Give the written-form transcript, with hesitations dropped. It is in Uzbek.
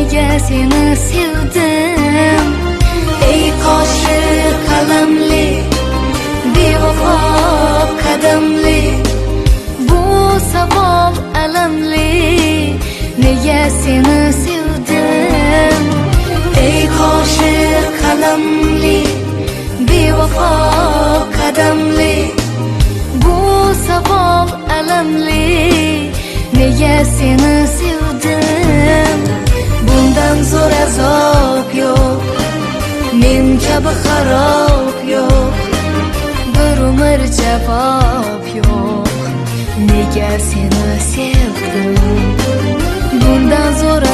nega seni sevdim ey qoshi qalamli bevafo qadamli bu savol alamli nega seni sevdim ey qoshi qalamli bevafo qadamli bu savol alamli nega seni sevdim bundan zo'r azob yo'q men kabi xarob yo'q bir umr javob yo'q nega seni sevdim bundan zo'r